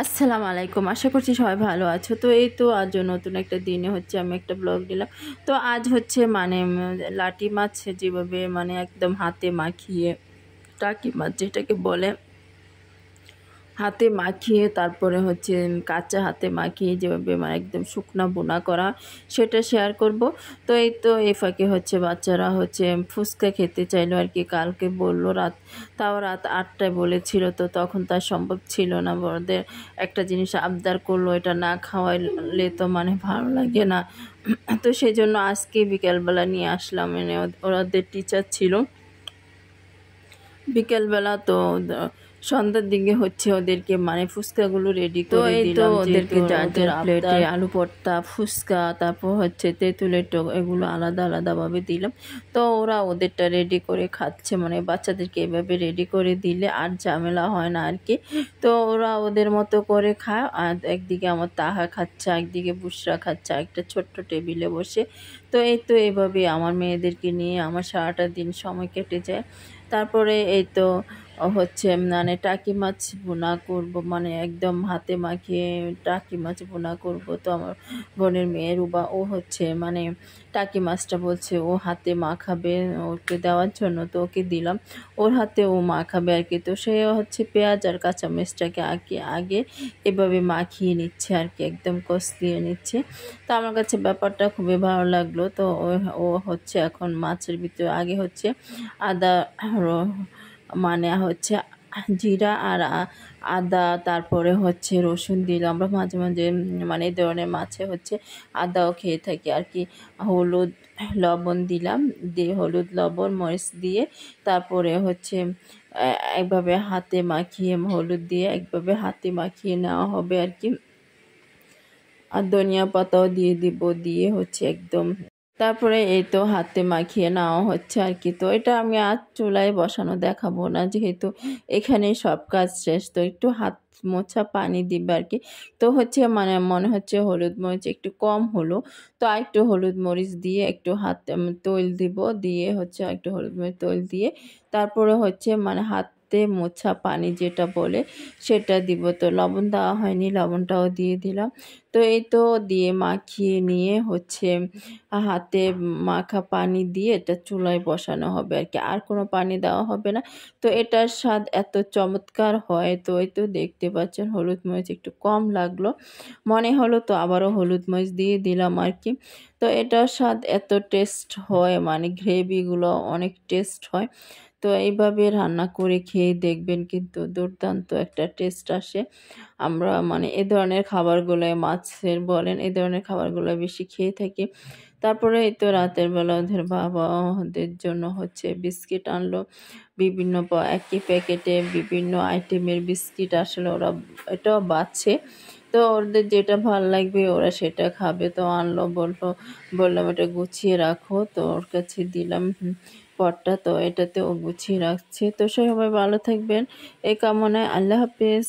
আসসালামু আলাইকুম। আশা করছি সবাই ভালো আছো। তো এই তো আজ নতুন একটা দিনে হচ্ছে আমি একটা ব্লগ দিলাম। তো আজ হচ্ছে মানে লাটি মাছ যেভাবে মানে একদম হাতে মাখিয়ে টাকি মাছ যেটাকে বলে হাতে মাখিয়ে তারপরে হচ্ছে কাঁচা হাতে মাখিয়ে যেভাবে মানে একদম শুকনা বোনা করা সেটা শেয়ার করব। তো এই তো এই ফাঁকে হচ্ছে বাচ্চারা হচ্ছে ফুচকা খেতে চাইলো আর কি। কালকে বললো তাও রাত 8টায় বলেছিল, তো তখন তার সম্ভব ছিল না। বড়দের একটা জিনিস আবদার করলো, এটা না খাওয়াইলে তো মানে ভালো লাগে না। তো সেই জন্য আজকে বিকেলবেলা নিয়ে আসলাম, মানে ওদের টিচার ছিল বিকেলবেলা। তো সন্ধ্যার দিকে হচ্ছে ওদেরকে মানে ফুচকাগুলো রেডি করে দিলাম। ওদেরকে যার যার প্লেটে আলু ভর্তা, ফুচকা, তারপর হচ্ছে তেঁতুলের টক, এগুলো আলাদা আলাদাভাবে দিলাম। তো ওরা ওদেরটা রেডি করে খাচ্ছে, মানে বাচ্চাদেরকে এভাবে রেডি করে দিলে আর ঝামেলা হয় না আর কি। তো ওরা ওদের মতো করে খায়, আর একদিকে আমার তাহা খাচ্ছে, একদিকে বুসরা খাচ্ছে একটা ছোট্ট টেবিলে বসে। তো এই তো এইভাবে আমার মেয়েদেরকে নিয়ে আমার সারাটা দিন সময় কেটে যায়। তারপরে এই তো হচ্ছে মানে টাকি মাছ ভুনা করব, মানে একদম হাতে মাখিয়ে টাকি মাছ ভুনা করব। তো আমার বোনের মেয়ে রুবা, ও হচ্ছে মানে টাকি মাছটা বলছে ও হাতে মাখাবে ওকে দেওয়ার জন্য, তো ওকে দিলাম, ওর হাতে ও মাখাবে আর কি। তো সে হচ্ছে পেঁয়াজ আর কাঁচামরিচটাকে আগে এভাবে মাখিয়ে নিচ্ছে আর কি, একদম কষলিয়ে নিচ্ছে। তো আমার কাছে ব্যাপারটা খুবই ভালো লাগলো। তো ও হচ্ছে এখন মাছের ভিতরে আগে হচ্ছে আদা মানে হচ্ছে জিরা আর আদা, তারপরে হচ্ছে রসুন দিলাম। আমরা মাঝে মাঝে মানে এই ধরনের মাছে হচ্ছে আদাও খেয়ে থাকি আর কি। হলুদ লবণ দিলাম, দিয়ে হলুদ লবণ মরিচ দিয়ে তারপরে হচ্ছে একভাবে হাতে মাখিয়ে হলুদ দিয়ে একভাবে হাতে মাখিয়ে নেওয়া হবে আর কি। আর ধনিয়া পাতাও দিয়ে দিব, দিয়ে হচ্ছে একদম তারপরে এই তো হাতে মাখিয়ে নেওয়া হচ্ছে আর কি। তো এটা আমি আজ চুলায় বসানো দেখাবো না, যেহেতু এখানে সব কাজ শেষ। তো একটু হাত মোছা পানি দিবে আর কি। তো হচ্ছে মানে মনে হচ্ছে হলুদ মরিচ একটু কম হলো, তো একটু হলুদ মরিচ দিয়ে একটু হাতে তৈল দিব, দিয়ে হচ্ছে একটু হলুদ মরিচ তৈল দিয়ে তারপরে হচ্ছে মানে হাতে মোছা পানি যেটা বলে সেটা দিব। তো লবণ দেওয়া হয়নি, লবণটাও দিয়ে দিলাম। তো এই তো দিয়ে মাখিয়ে নিয়ে হচ্ছে হাতে মাখা পানি দিয়ে এটা চুলায় বসানো হবে আর কি, আর কোনো পানি দেওয়া হবে না। তো এটার স্বাদ এত চমৎকার হয়। তো এই তো দেখতে পাচ্ছেন হলুদ মরিচ একটু কম লাগলো মনে হলো, তো আবারও হলুদ মরিচ দিয়ে দিলাম আর কি। তো এটার স্বাদ এত টেস্ট হয়, মানে গ্রেভিগুলো অনেক টেস্ট হয়। তো এইভাবে রান্না করে খেয়ে দেখবেন, কিন্তু দুর্দান্ত একটা টেস্ট আসে। আমরা মানে এ ধরনের খাবারগুলো মাছের বলেন এই ধরনের খাবারগুলো বেশি খেয়ে থাকি। তারপরে এই তো রাতের বেলা ওদের বাবা ওদের জন্য হচ্ছে বিস্কিট আনলো, বিভিন্ন একই প্যাকেটে বিভিন্ন আইটেমের বিস্কিট। আসলে ওরা এটাও বাচ্ছে, তো ওদের যেটা ভাল লাগবে ওরা সেটা খাবে। তো আনলো, বললাম এটা গুছিয়ে রাখো, তো ওর কাছে দিলাম পটটা। তো এটাতে ও গুছিয়ে রাখছে। তো সবাই ভালো থাকবেন এই কামনায়। আল্লাহ হাফেজ।